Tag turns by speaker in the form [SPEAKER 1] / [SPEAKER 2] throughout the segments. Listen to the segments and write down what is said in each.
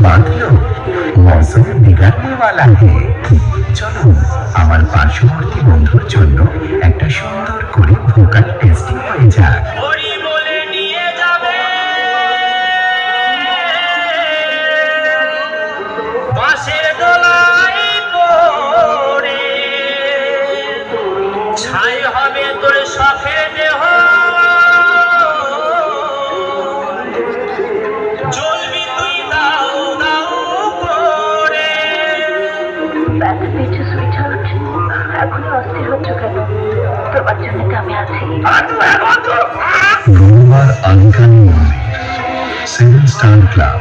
[SPEAKER 1] बात लो मौसम बिगड़ने वाला है চলো আমার পার্শ্ববর্তী বন্ধুর জন্য একটা সুন্দর করে ভোকাল টেস্টিং হয়ে যাক
[SPEAKER 2] হরি বলে নিয়ে যাবে বাঁশের দোলাই পড়ে ছাই হবে তোর শখের দেহ চলবি তুই দাও দাও করে
[SPEAKER 3] ব্যথা পেয়েছে সুইটহার্ট এখনই অস্থির হচ্ছ কেন তোমার জন্য তো আমি আছি
[SPEAKER 1] রোববার আনকানি মন্দির 7 স্টার ক্লাব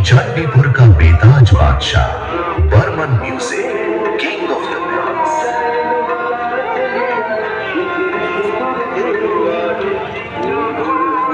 [SPEAKER 1] जौनपुर का बेताज बादशाह बर्मन म्यूजिक